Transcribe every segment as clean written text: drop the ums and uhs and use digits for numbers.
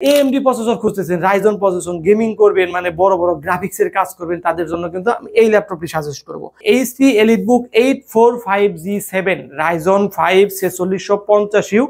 AMD processor খুঁজতেছেন, Ryzen processor, gaming করবেন, মানে বড় বড় গ্রাফিক্সের কাজ করবেন, তাদের জন্য কিন্তু আমি এই ল্যাপটপটি সাজেস্ট করব। HP EliteBook 845G7 Ryzen 5 4650U,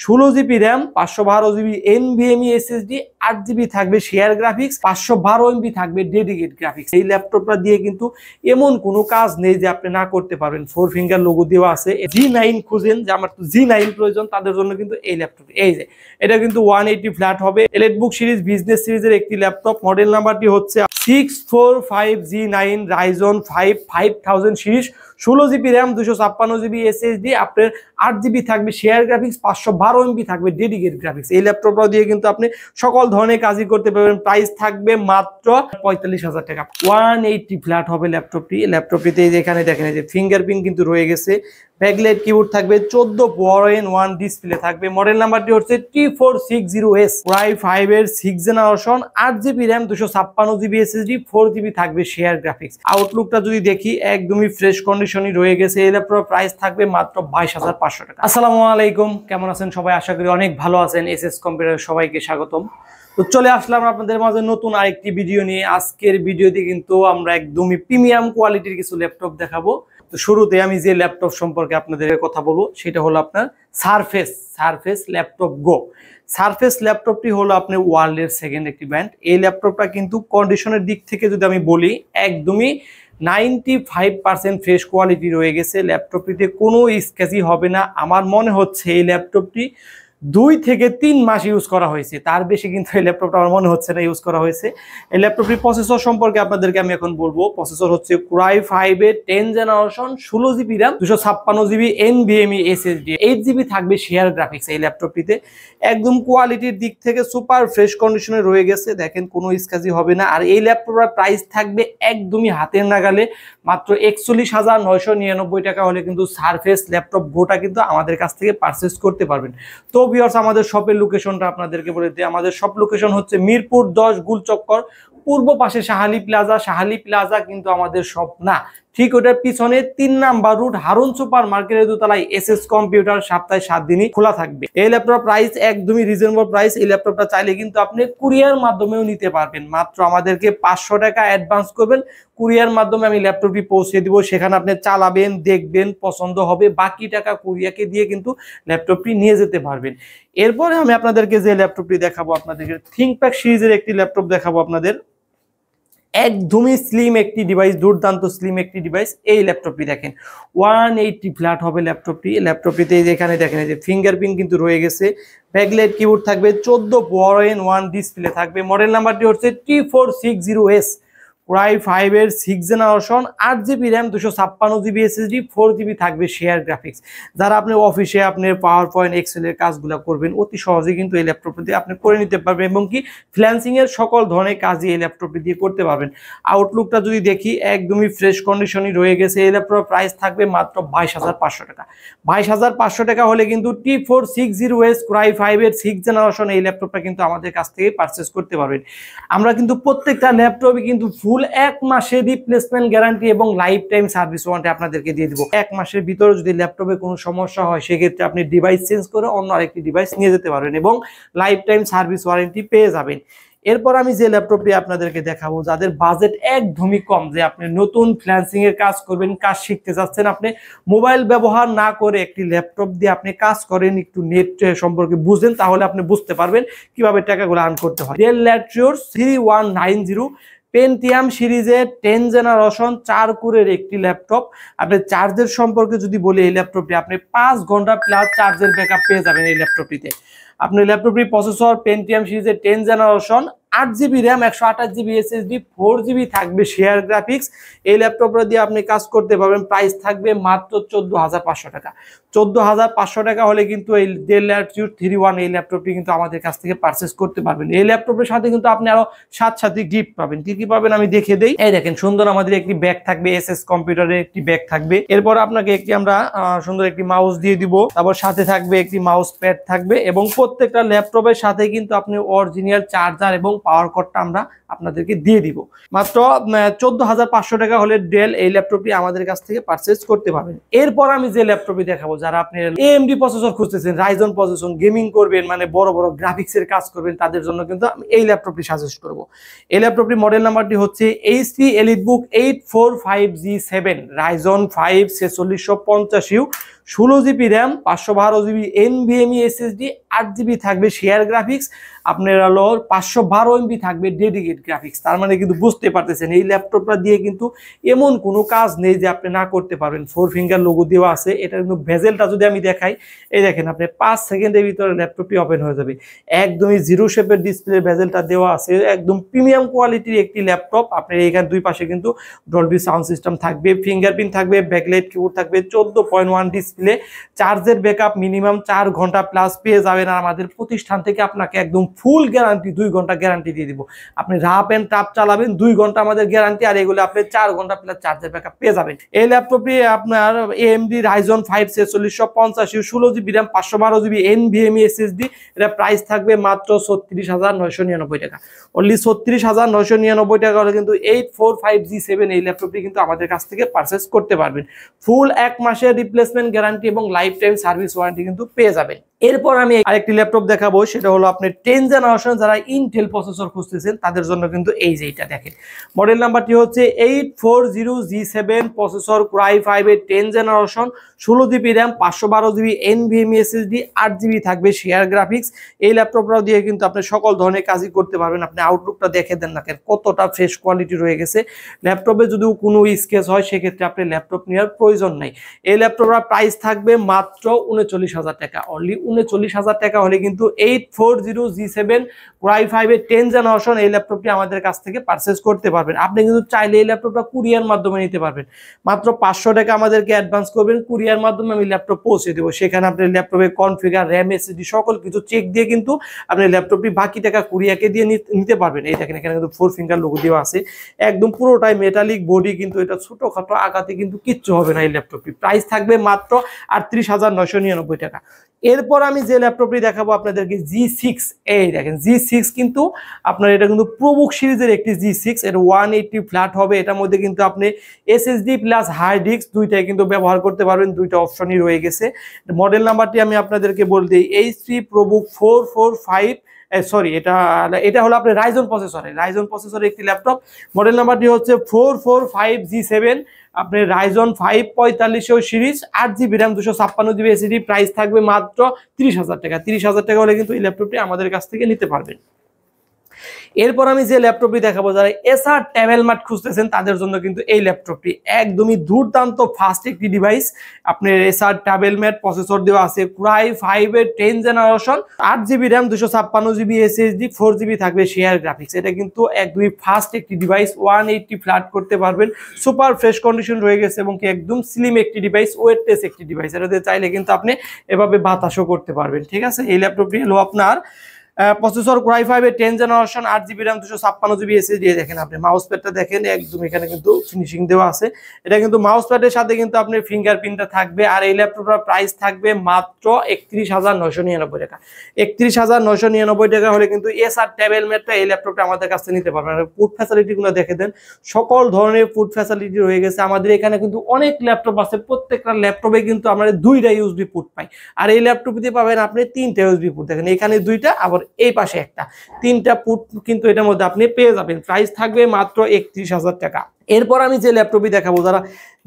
16GB RAM, 512GB NVMe SSD, 8GB থাকবে শেয়ার গ্রাফিক্স, 512MB থাকবে ডেডিকেট গ্রাফিক্স। এই ল্যাপটপটা দিয়ে কিন্তু এমন কোনো কাজ নেই যে আপনি না করতে পারবেন। 4 ফিঙ্গার লোগো দেওয়া আছে। G9 খুঁজেন, যে আমার তো G9 প্রয়োজন, তাদের জন্য কিন্তু এই ল্যাপটপ। এই যে এটা কিন্তু 180 ফ্ল্যাট হবে। এলিটবুক সিরিজ বিজনেস সিরিজের একটি ল্যাপটপ, মডেল নাম্বারটি হচ্ছে 645G9 Ryzen 5 5000 series, 16GB RAM, 256GB SSD, আপনার 8GB থাকবে শেয়ার গ্রাফিক্স, 512MB থাকবে ডেডিকেট গ্রাফিক্স। এই ল্যাপটপটা দিয়ে কিন্তু আপনি সকল ধরনের কাজই করতে পারবেন। প্রাইস থাকবে মাত্র 45,000 টাকা। 180 ফ্ল্যাট হবে ল্যাপটপটি। ল্যাপটপটিতে এখানে দেখেন যে ফিঙ্গারপ্রিন্ট কিন্তু রয়ে গেছে। ব্যাকলাইট কিবোর্ড থাকবে, 14:1 ডিসপ্লে থাকবে। মডেল নাম্বারটি হচ্ছে T460S, i5 এর 6th generation, 8GB RAM, 256GB SSD, 4GB থাকবে শেয়ার গ্রাফিক্স। আউটলুকটা যদি দেখি একদমই ফ্রেশ কন্ডিশনই রয়ে গেছে। এই ল্যাপটপের প্রাইস থাকবে মাত্র 22,500 টাকা। আসসালামু আলাইকুম, কেমন আছেন সবাই? আশা করি অনেক ভালো আছেন। এসএস কম্পিউটার সবাইকে স্বাগতম। তো চলে আসলাম আপনাদের মাঝে নতুন আরেকটি ভিডিও নিয়ে। আজকের ভিডিওতে কিন্তু আমরা একদমই প্রিমিয়াম কোয়ালিটির কিছু ল্যাপটপ দেখাবো। তো শুরুতে আমি যে ল্যাপটপ সম্পর্কে আপনাদের কথা বলবো সেটা হলো আপনার সারফেস ল্যাপটপ গো। সারফেস ল্যাপটপটি হলো আপনার ওয়ার্ল্ডের সেকেন্ড একটি ব্র্যান্ড। এই ল্যাপটপটা কিন্তু কন্ডিশনের দিক থেকে যদি আমি বলি একদমই 95% ফ্রেশ কোয়ালিটি রয়ে গেছে। ল্যাপটপটিতে কোনো স্ক্র্যাচই হবে না। আমার মনে হচ্ছে এই ল্যাপটপটি 2 থেকে 3 মাস ইউজ করা হয়েছে, তার বেশি কিন্তু এই ল্যাপটপটা আমার মনে হচ্ছে না ইউজ করা হয়েছে। এই ল্যাপটপটির প্রসেসর সম্পর্কে আপনাদেরকে আমি এখন বলবো। প্রসেসর হচ্ছে i5 এর 10th generation, 16GB RAM, 256GB NVMe SSD, 8GB থাকবে শেয়ার গ্রাফিক্স। এই ল্যাপটপটিতে একদম কোয়ালিটির দিক থেকে সুপার ফ্রেশ কন্ডিশনে রয়ে গেছে, দেখেন কোনো স্ক্র্যাচই হবে না। আর এই ল্যাপটপটার প্রাইস থাকবে একদমই হাতের নাগালে, মাত্র 41,999 টাকা হলে কিন্তু সারফেস ল্যাপটপ গোটা কিন্তু আমাদের কাছ থেকে পারচেজ করতে পারবেন। তো ভিউয়ার্স, আমাদের শপের লোকেশনটা আপনাদেরকে বলে দিই। আমাদের শপ লোকেশন হচ্ছে মিরপুর 10 গুলচক্কর, পূর্ব পাশে শাহালি প্লাজা কিন্তু আমাদের শপ না, ঠিক ওটার পিছনে 3 নাম্বার রুট হারুন সুপার মার্কেটের দোতলায় এসএস কম্পিউটার সপ্তাহে 7 দিনই খোলা থাকবে। এই ল্যাপটপ প্রাইস একদমই রিজনেবল প্রাইস। এই ল্যাপটপটা চাইলে কিন্তু আপনি কুরিয়ার মাধ্যমেও নিতে পারবেন। মাত্র আমাদেরকে 500 টাকা অ্যাডভান্স করবেন, কুরিয়ার মাধ্যমে আমি ল্যাপটপটি পৌঁছে দিব। সেখানে আপনি চালাবেন, দেখবেন, পছন্দ হবে, বাকি টাকা কুরিয়ারকে দিয়ে কিন্তু ল্যাপটপটি নিয়ে যেতে পারবেন। এরপরে আমি আপনাদেরকে যে ল্যাপটপটি দেখাবো, আপনাদেরকে থিংকপ্যাড সিরিজের একটি ল্যাপটপ দেখাবো আপনাদের। একদমই স্লিম একটি ডিভাইস, দুর্দান্ত স্লিম একটি ডিভাইস। এই ল্যাপটপটি দেখেন 180 ফ্ল্যাট হবে ল্যাপটপটিতে এখানে দেখেন যে ফিঙ্গারপ্রিন্ট কিন্তু রয়ে গেছে। ব্যাকলাইট কিবোর্ড থাকবে, 14:1 ডিসপ্লে থাকবে। মডেল নাম্বারটি হচ্ছে T460S, i5 এর 6th generation, 8GB RAM, 256GB SSD, 4GB থাকবে শেয়ার গ্রাফিক্স। যারা আপনি অফিসে আপনার পাওয়ার পয়েন্ট এক্সেলের কাজগুলো করবেন অতি সহজে কিন্তু এই ল্যাপটপটি দিয়ে আপনি করে নিতে পারবেন, এবং কি ফ্রিল্যান্সিং এর সকল ধরনের কাজই এই ল্যাপটপটি দিয়ে করতে পারবেন। আউটলুকটা যদি দেখি একদমই ফ্রেশ কন্ডিশনই রয়ে গেছে। এই ল্যাপটপের প্রাইস থাকবে মাত্র 22,500 টাকা। 22,500 টাকা হলে কিন্তু T460S i5 এর 6th জেনারেশন এই ল্যাপটপটা কিন্তু আমাদের কাছ থেকে পারচেজ করতে পারবেন। আমরা কিন্তু প্রত্যেকটা ল্যাপটপই কিন্তু ফুল 1 মাসের রিপ্লেসমেন্ট গ্যারান্টি এবং লাইফ টাইম সার্ভিস ওয়ারেন্টি আপনাদেরকে দিয়ে দিব। 1 মাসের ভিতরে যদি ল্যাপটপে কোনো সমস্যা হয় সেক্ষেত্রে আপনি ডিভাইস চেঞ্জ করে অন্য আরেকটি ডিভাইস নিয়ে যেতে পারবেন এবং লাইফ টাইম সার্ভিস ওয়ারেন্টি পেয়ে যাবেন। এরপর আমি যে ল্যাপটপটি আপনাদেরকে দেখাবো, যাদের বাজেট একদমই কম, যে আপনি নতুন ফ্রিল্যান্সিং এর কাজ করবেন, কাজ শিখতে যাচ্ছেন, আপনি মোবাইল ব্যবহার না করে একটি ল্যাপটপ দিয়ে আপনি কাজ করেন, একটু নেট সম্পর্কে বুঝেন, তাহলে আপনি বুঝতে পারবেন কিভাবে টাকাগুলো আর্ন করতে হয়। ডেল ল্যাটিটিউড 3190 পেন্টিয়াম সিরিজের 10th জেনারেশন 4 কোরের একটি ল্যাপটপ। আপনি চার্জের সম্পর্কে যদি বলি, এই ল্যাপটপটি আপনি 5 ঘন্টা প্লাস চার্জের ব্যাকআপ পেয়ে যাবেন এই ল্যাপটপটিতে। আপনি ল্যাপটপটির প্রসেসর পেন্টিয়াম সিরিজের 10th generation, 8GB RAM, 128GB SSD, 4GB থাকবে শেয়ার গ্রাফিক্স। এই ল্যাপটপটা দিয়ে আপনি কাজ করতে পারবেন। প্রাইস থাকবে মাত্র 14,500 টাকা। 14,500 টাকা হলে কিন্তু এই ডেল ল্যাটিটিউড 31 এই ল্যাপটপটি কিন্তু আমাদের কাছ থেকে পারচেজ করতে পারবেন। এই ল্যাপটপের সাথে কিন্তু আপনি আরো সাথে গিফট পাবেন। কি কি পাবেন আমি দেখে দেই। এই দেখেন সুন্দর আমাদের একটি ব্যাগ থাকবে, এসএস কম্পিউটারের একটি ব্যাগ থাকবে। এরপর আপনাকে একটি আমরা সুন্দর একটি মাউস দিয়ে দিব। তারপর সাথে থাকবে একটি মাউস প্যাড থাকবে, এবং প্রত্যেকটা ল্যাপটপের সাথে কিন্তু আপনি অরিজিনাল চার্জার এবং পাওয়ার কর্ডটা আমরা আপনাদেরকে দিয়ে দিব। মাত্র 14,500 টাকা হলে ডেল এই ল্যাপটপটি আমাদের কাছ থেকে পারচেজ করতে পারবেন। এরপর আমি যে ল্যাপটপটি দেখাবো, যারা আপনি AMD প্রসেসর খুঁজতেছেন, রাইজন প্রসেসর, গেমিং করবেন, মানে বড় বড় গ্রাফিক্সের কাজ করবেন, তাদের জন্য কিন্তু আমি এই ল্যাপটপটি সাজেস্ট করব। এই ল্যাপটপটি মডেল নাম্বারটি হচ্ছে HP EliteBook 845G7 Ryzen 5 4650U, 16GB RAM, 512GB NVMe SSD, 8GB থাকবে শেয়ার গ্রাফিক্স, আপনার হলো 512 MB থাকবে ডেডিকেট গ্রাফিক্স। তার মানে কিন্তু বুঝতে পারতেছেন এই ল্যাপটপটা দিয়ে কিন্তু এমন কোনো কাজ নেই যে আপনি না করতে পারবেন। 4 ফিঙ্গার লোগো দেওয়া আছে। এটা কিন্তু ভেজেলটা যদি আমি দেখাই, এই দেখেন আপনি 5 সেকেন্ডের ভিতরে ল্যাপটপটি ওপেন হয়ে যাবে। একদমই জিরো শেপের ডিসপ্লে ভেজেলটা দেওয়া আছে। একদম প্রিমিয়াম কোয়ালিটির একটি ল্যাপটপ। আপনার এখানে দুই পাশে কিন্তু ডলবি সাউন্ড সিস্টেম থাকবে, ফিঙ্গারপ্রিন্ট থাকবে, ব্যাকলাইট কিবোর্ড থাকবে, 14.1 ডিসপ্লে, চার্জের ব্যাকআপ মিনিমাম 4 ঘন্টা প্লাস পেয়ে যাবেন। আর আমাদের প্রতিষ্ঠান থেকে আপনাকে একদম ফুল গ্যারান্টি, 2 ঘন্টা গ্যারান্টি দিয়ে দিব। আপনি রাফ এন্ড টাফ চালাবেন, 2 ঘন্টা আমাদের গ্যারান্টি, আর এগুলো আপনি 4 ঘন্টা প্লাস চার্জের ব্যাকআপ পেয়ে যাবেন। এই ল্যাপটপটি আপনার AMD Ryzen 5 4650, 16GB RAM, 512GB NVMe SSD। এটা প্রাইস থাকবে মাত্র 36,999 টাকা। অনলি 36,999 টাকা হলে কিন্তু 845G7 এই ল্যাপটপটি কিন্তু আমাদের কাছ থেকে পারচেজ করতে পারবেন। ফুল 1 মাসের রিপ্লেসমেন্ট গ্যারান্টি এবং লাইফ টাইম সার্ভিস ওয়ারেন্টি কিন্তু পেয়ে যাবেন। এরপর আমি আরেকটি ল্যাপটপ দেখাবো, সেটা হলো আপনি 10 জেনারেশন যারা ইন্টেল প্রসেসর খুঁজতেছেন তাদের জন্য কিন্তু এই যে এটা দেখেন, মডেল নাম্বারটি হচ্ছে 840G7 প্রসেসর, Core i5 এর 10 generation, 16GB RAM, 512GB NVMe SSD, 8GB থাকবে শেয়ার গ্রাফিক্স। এই ল্যাপটপটাও দিয়ে কিন্তু আপনি সকল ধরনের কাজই করতে পারবেন। আপনি আউটলুকটা দেখে দেন না কেন, কতটা ফ্রেশ কোয়ালিটি রয়ে গেছে। ল্যাপটপে যদি কোনো স্কেচ হয় সেক্ষেত্রে আপনি ল্যাপটপ নেওয়ার প্রয়োজন নেই। এই ল্যাপটপটার প্রাইস থাকবে মাত্র 39,000 টাকা। অনলি 39,000 টাকা হলে কিন্তু 840G7 Core i5 এর 10 জেনারেশন এই ল্যাপটপটি আমাদের কাছ থেকে পারচেজ করতে পারবেন। আপনি কিন্তু চাইলে এই ল্যাপটপটা কুরিয়ার মাধ্যমে নিতে পারবেন। মাত্র 500 টাকা আমাদেরকে অ্যাডভান্স করবেন, কুরিয়ার মাধ্যমে আমি ল্যাপটপ পৌঁছে দেবো। সেখানে আপনি ল্যাপটপের কনফিগার, র্যাম, এসএসডি সকল কিছু চেক দিয়ে কিন্তু আপনি ল্যাপটপটি বাকি টাকা কুরিয়ারকে দিয়ে নিতে পারবেন। এই দেখেন এখানে কিন্তু 4 ফিঙ্গার লোগো দেওয়া আছে, একদম পুরোটাই মেটালিক বডি, কিন্তু এটা ছোটখাটো আঘাতে কিন্তু কিচ্ছু হবে না। এই ল্যাপটপটি প্রাইস থাকবে মাত্র 38,999 টাকা। এরপর আমি যে ল্যাপটপটি দেখাবো আপনাদেরকে G6, এই দেখেন G6 কিন্তু আপনার এটা কিন্তু প্রোবুক সিরিজের একটি G6, এটা 180 ফ্ল্যাট হবে। এটার মধ্যে কিন্তু আপনি SSD প্লাস হার্ড ডিস্ক দুইটাই কিন্তু ব্যবহার করতে পারবেন, দুইটা অপশনই রয়ে গেছে। মডেল নাম্বারটি আমি আপনাদেরকে বলে দিই, HP ProBook 445, সরি এটা হলো আপনার রাইজন প্রসেসরের একটি ল্যাপটপ। মডেল নাম্বারটি হচ্ছে 445G7, আপনি Ryzen 5 4500 series, 8GB RAM, 256GB SSD। Price থাকবে মাত্র 30,000 টাকা। 30,000 টাকা হলে কিন্তু এই ল্যাপটপটি আমাদের কাছ থেকে নিতে পারবেন। এরপর আমি যে ল্যাপটপটি দেখাবো, যারা এসার ট্যাবেলম্যাট খুঁজতেছেন তাদের জন্য কিন্তু এই ল্যাপটপটি একদমই দুর্দান্ত ফাস্ট একটি ডিভাইস। আপনার এসার ট্যাবেলম্যাট প্রসেসর দেওয়া আছে, Core i5 এর 10 generation, 8GB RAM, 256GB SSD, 4GB থাকবে শেয়ার গ্রাফিক্স। এটা কিন্তু একদমই ফাস্ট একটি ডিভাইস, 180 ফ্ল্যাট করতে পারবেন, সুপার ফ্রেশ কন্ডিশন রয়ে গেছে এবং একদম স্লিম একটি ডিভাইস, ওয়েটলেস একটি ডিভাইস। এটাতে চাইলে কিন্তু আপনি এভাবে বাতাসও করতে পারবেন। ঠিক আছে, এই ল্যাপটপটি হলো আপনার প্রসেসর Core i5 এর 10 generation, 8GB RAM, 256GB SSD। দেখেন আপনি মাউস প্যাডটা দেখেন, একদম এখানে কিন্তু ফিনিশিং দেওয়া আছে। এটা কিন্তু মাউস প্যাডের সাথে কিন্তু আপনার ফিঙ্গারপ্রিন্টটা থাকবে। আর এই ল্যাপটপটার প্রাইস থাকবে মাত্র 31,999 টাকা। 31,999 টাকা হলে কিন্তু এসার ট্যাবেলম্যাটটা এই ল্যাপটপটা আমাদের কাছে নিতে পারবেন। আর পুট ফ্যাসিলিটিগুলো দেখে দেন, সকল ধরনের পুট ফ্যাসিলিটি রয়ে গেছে। আমাদের এখানে কিন্তু অনেক ল্যাপটপ আছে, প্রত্যেকটা ল্যাপটপে কিন্তু আমরা 2টা USB পুট পাই। আর এই ল্যাপটপটিতে পাবেন আপনি 3টা USB পুট। দেখেন এখানে 2টা, আবার এই পাশে একটা, 3টা পুট কিন্তু এটার মধ্যে আপনি পেয়ে যাবেন। প্রাইস থাকবে মাত্র 31,000 টাকা। এরপর আমি যে ল্যাপটপটি দেখাবো, যারা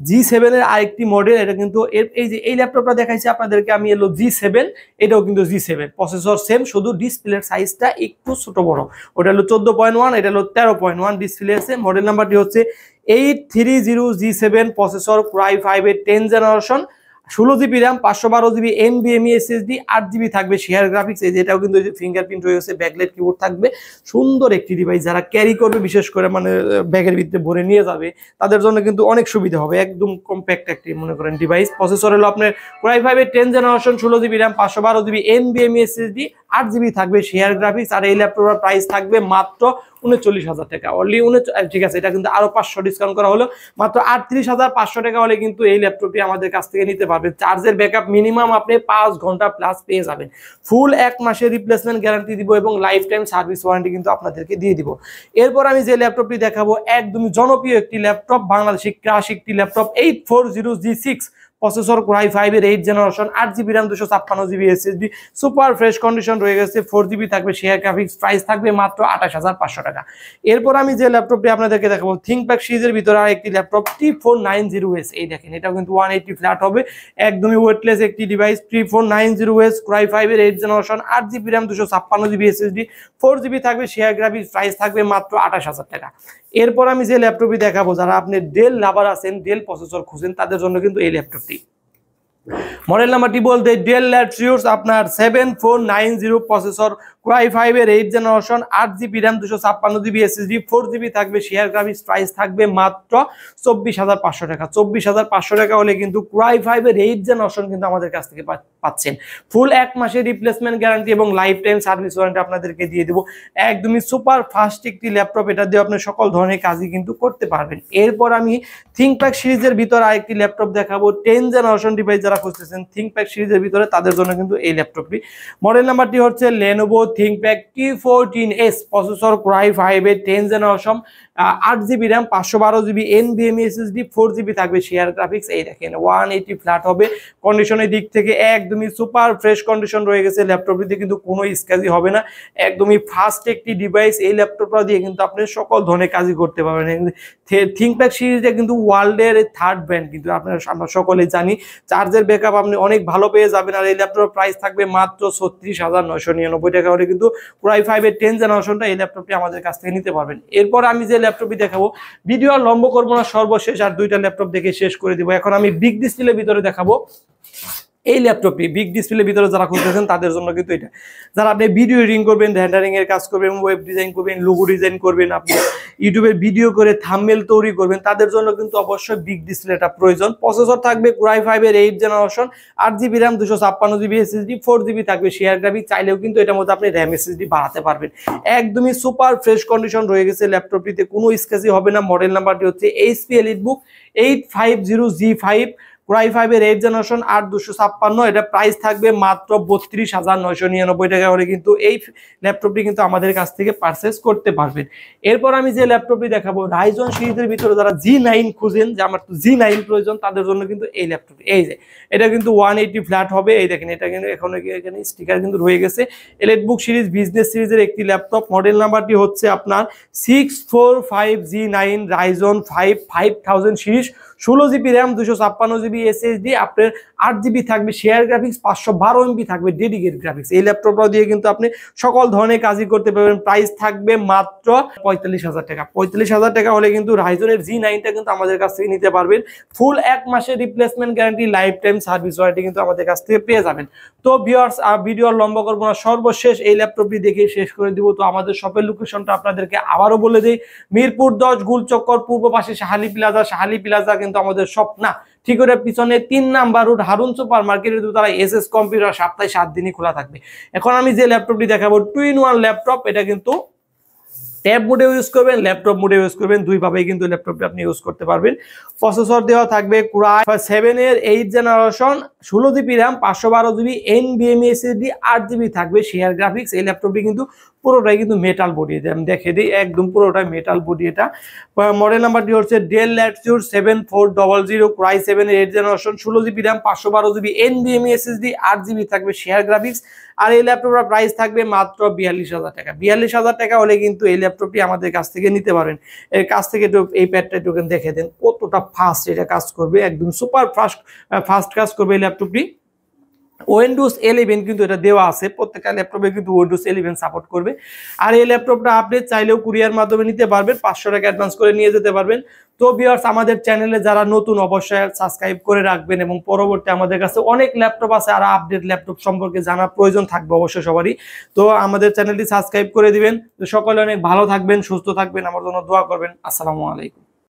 G7 এর আরেকটি মডেল, এটা কিন্তু এই যে এই ল্যাপটপটা দেখাইছি আপনাদেরকে আমি, এলো G7, এটাও কিন্তু G7 প্রসেসর সেম, শুধু ডিসপ্লের সাইজটা একটু ছোট বড়। ওটা হলো 14.1, এটা হলো 13.1 ডিসপ্লে আছে। মডেল নাম্বারটি হচ্ছে 830G7 প্রসেসর, Core i5 এর 10 generation, 16GB RAM, 512GB NVMe SSD, 8GB থাকবে শেয়ার গ্রাফিক্স। এই যে এটাও কিন্তু ফিঙ্গারপ্রিন্ট হয়ে গেছে, ব্যাকলাইট কিবোর্ড থাকবে, সুন্দর একটি ডিভাইস। যারা ক্যারি করবে, বিশেষ করে মানে ব্যাগের ভিতরে ভরে নিয়ে যাবে, তাদের জন্য কিন্তু অনেক সুবিধা হবে। একদম কম্প্যাক্ট একটি মনে করেন ডিভাইস। প্রসেসর হলো আপনার Core i5 এর 10 generation, 16GB RAM, 512GB NVMe SSD, 8GB থাকবে শেয়ার গ্রাফিক্স। আর এই ল্যাপটপের প্রাইস থাকবে মাত্র 39,000 টাকা। অনলি ঠিক আছে, এটা কিন্তু আরো 500 ডিসকাউন্ট করা হলো, মাত্র 38,500 টাকা হলে কিন্তু এই ল্যাপটপটি আমাদের কাছ থেকে নিতে পারবেন। পারবেন। চার্জের ব্যাকআপ মিনিমাম আপনি 5 ঘন্টা প্লাস পেয়ে যাবেন। ফুল 1 মাসের রিপ্লেসমেন্ট গ্যারান্টি দিব এবং লাইফ টাইম সার্ভিস ওয়ারেন্টি কিন্তু আপনাদেরকে দিয়ে দিব। এরপর আমি যে ল্যাপটপটি দেখাবো একদমই জনপ্রিয় একটি ল্যাপটপ, বাংলাদেশি ক্রাশ একটি laptop 840G6 processor Core i5 এর 8 generation, 8GB RAM 256GB SSD, super fresh condition রয়ে গেছে, 4GB থাকবে শেয়ার গ্রাফিক্স, প্রাইস থাকবে মাত্র 28,500 টাকা। এরপর আমি যে ল্যাপটপটি আপনাদেরকে দেখাবো থিংকপ্যাড সিরিজের ভিতরে আরেকটি ল্যাপটপ T490S, এই দেখেন এটাও কিন্তু 180 ফ্ল্যাট হবে, একদমই ওয়েটলেস একটি ডিভাইস। T490S Core i5 এর 8 generation, 8GB RAM 256GB SSD, 4GB থাকবে শেয়ার গ্রাফিক্স, প্রাইস থাকবে মাত্র 28,000 টাকা। এরপর আমি যে ল্যাপটপটি দেখাবো যারা আপনি ডেল লাভার আছেন, ডেল প্রসেসর খুঁজেন তাদের জন্য কিন্তু এই ল্যাপটপটি। মডেল নাম্বারটি বলতে ডেল ল্যাটিটিউড আপনার 7490 প্রসেসর Core i5 এর 8 generation, 8GB RAM 256GB SSD, 4GB থাকবে শেয়ার গ্রাফিক্স, প্রাইস থাকবে মাত্র 24,500 টাকা। 24,500 টাকা হলে কিন্তু Core i5 এর 8 জেনারেশন কিন্তু আমাদের কাছ থেকে পাচ্ছেন। ফুল 1 মাসের রিপ্লেসমেন্ট গ্যারান্টি এবং লাইফ টাইম সার্ভিস ওয়ারেন্টি আপনাদেরকে দিয়ে দেব। একদমই সুপার ফাস্ট একটি ল্যাপটপ, এটা দিয়ে আপনি সকল ধরনের কাজই কিন্তু করতে পারবেন। এরপর আমি থিংকপ্যাড সিরিজের ভিতরে আরেকটি ল্যাপটপ দেখাবো 10 জেনারেশন ডিভাইস যারা খুঁজতেছেন থিংকপ্যাড সিরিজের ভিতরে তাদের জন্য কিন্তু এই ল্যাপটপটি। মডেল নাম্বারটি হচ্ছে Lenovo ThinkPad T14S processor Core i5 এর 10 generation, 8GB RAM 512GB NVMe SSD, 4GB থাকবে শেয়ার গ্রাফিক্স, এই দেখেন 180 ফ্ল্যাট হবে। কন্ডিশনের দিক থেকে একদমই সুপার ফ্রেশ কন্ডিশন রয়ে গেছে, ল্যাপটপটিতে কিন্তু কোনো স্ক্র্যাচই হবে না, একদমই ফাস্ট একটি ডিভাইস। এই ল্যাপটপটা দিয়ে কিন্তু আপনি সকল ধরনের কাজই করতে পারবেন। থিংকপ্যাড সিরিজটা কিন্তু ওয়ার্ল্ডের 3rd ব্র্যান্ড, কিন্তু আমরা সকলেই জানি চার্জের ব্যাকআপ আপনি অনেক ভালো পেয়ে যাবেন। আর এই ল্যাপটপের প্রাইস থাকবে মাত্র 36,999 টাকা হলে কিন্তু Core i5 এর 10 জেনারেশনটা এই ল্যাপটপটি আমাদের কাছ থেকে নিতে পারবেন। এরপর আমি যে ল্যাপটপটি দেখাবো ভিডিও আর লম্ব করবো না, সর্বশেষ আর দুইটা ল্যাপটপ দেখে শেষ করে দিব। এখন আমি বিগ ডিসপ্লের ভিতরে দেখাবো এই ল্যাপটপটি। বিগ ডিসপ্লের ভিতরে যারা খুঁজতেছেন তাদের জন্য কিন্তু এটা, যারা আপনি ভিডিও এডিটিং করবেন, রেন্ডারিং এর কাজ করবেন, ওয়েব ডিজাইন করবেন, লোগো ডিজাইন করবেন, আপনি ইউটিউবে ভিডিও করে থাম্বনেল তৈরি করবেন, তাদের জন্য কিন্তু অবশ্যই বিগ ডিসপ্লেটা প্রয়োজন। প্রসেসর থাকবে Core i5 এর 8 generation, 8GB RAM 256GB SSD, 4GB থাকবে শেয়ার গ্রাফিক্স, চাইলেও কিন্তু এটার মধ্যে আপনি RAM SSD বাড়াতে পারবেন। একদমই সুপার ফ্রেশ কন্ডিশন রয়ে গেছে ল্যাপটপটিতে, কোনো স্ক্র্যাচই হবে না। মডেল নাম্বারটি হচ্ছে HP EliteBook 850G5 Core i5 এর 8 জেনারেশন, 8256, এটা প্রাইস থাকবে মাত্র 32,999 টাকা হলে কিন্তু এই ল্যাপটপটি কিন্তু আমাদের কাছ থেকে পারচেজ করতে পারবেন। এরপর আমি যে ল্যাপটপটি দেখাবো Ryzen সিরিজের ভিতরে যারা G9 খুঁজেন, যে আমার তো G9 প্রয়োজন, তাদের জন্য কিন্তু এই ল্যাপটপটি। এই যে এটা কিন্তু 180 ফ্ল্যাট হবে, এই দেখেন এটা কিন্তু এখানে স্টিকার কিন্তু রয়ে গেছে। EliteBook সিরিজ বিজনেস সিরিজের একটি ল্যাপটপ। মডেল নাম্বারটি হচ্ছে আপনার 645G9 Ryzen 5 5000 series, 16GB RAM 256GB SSD, আপনার 8GB থাকবে শেয়ার গ্রাফিক্স, 512MB থাকবে ডেডিকেটেড গ্রাফিক্স। এই ল্যাপটপটা দিয়ে কিন্তু আপনি সকল ধরনের কাজই করতে পারবেন। প্রাইস থাকবে মাত্র 45,000 টাকা। 45,000 টাকা হলে কিন্তু রাইজনের G9টা কিন্তু আমাদের কাছ থেকে নিতে পারবেন। ফুল 1 মাসের replacement guarantee, life time service warranty কিন্তু আমাদের কাছ থেকে পেয়ে যাবেন। তো ভিউয়ার্স, ভিডিও লম্বা করবো না, সর্বশেষ এই ল্যাপটপটি দেখে শেষ করে দিব। তো আমাদের শপের লোকেশনটা আপনাদেরকে আবারও বলে দিই, মিরপুর 10 গুলচক্কর পূর্ব পাশে শাহালি প্লাজা। শাহালি প্লাজা কিন্তু আমাদের শপ না, ঠিক ওর পিছনে 3 নাম্বার রোড হারুন সুপার মার্কেটের দোতলা SS কম্পিউটার, সপ্তাহে 7 দিনই খোলা থাকবে। এখন আমি যে ল্যাপটপটি দেখাবো 2-in-1 ল্যাপটপ, এটা কিন্তু ট্যাব মোডে ইউজ করবেন, ল্যাপটপ মোডে ইউজ করবেন, দুইভাবেই কিন্তু ল্যাপটপটি আপনি ইউজ করতে পারবেন। প্রসেসর দেওয়া থাকবে Core i7 এর 8 generation, 16GB RAM 512GB NVMe SSD, 8GB থাকবে শেয়ার গ্রাফিক্স। এই ল্যাপটপটি কিন্তু পুরোটাই কিন্তু মেটাল বডি, আমি দেখে দিই, একদম পুরোটাই মেটাল বডি এটা। মডেল নাম্বারটি হচ্ছে Dell Latitude 7400 Core i7 এর 8 generation, 16GB RAM 512GB NVMe SSD, 8GB থাকবে শেয়ার গ্রাফিক্স। আর এই ল্যাপটপটার প্রাইস থাকবে মাত্র 42,000 টাকা। 42,000 টাকা হলে কিন্তু এই ল্যাপটপটি আমাদের কাছ থেকে নিতে পারেন। এর কাছ থেকে এই প্যাডটা টোকেন দেখে দেন কতটা ফাস্ট এটা কাজ করবে, একদম সুপার ফাস্ট কাজ করবে এই ল্যাপটপটি। Windows 11 কিন্তু এটা দেওয়া আছে, প্রত্যেকটা ল্যাপটপে কিন্তু Windows 11 সাপোর্ট করবে। আর এই ল্যাপটপটা আপনি চাইলেও কুরিয়ার মাধ্যমে নিতে পারবেন, 500 টাকা অ্যাডভান্স করে নিয়ে যেতে পারবেন। তো ভিউয়ার্স, আমাদের চ্যানেলে যারা নতুন অবশ্যই সাবস্ক্রাইব করে রাখবেন, এবং পরবর্তী আমাদের কাছে অনেক ল্যাপটপ আছে, আর আপডেট ল্যাপটপ সম্পর্কে জানার প্রয়োজন থাকবে অবশ্যই সবারই। তো আমাদের চ্যানেলটি সাবস্ক্রাইব করে দিবেন। তো সকলে অনেক ভালো থাকবেন, সুস্থ থাকবেন, আমার জন্য দোয়া করবেন। আসসালামু আলাইকুম।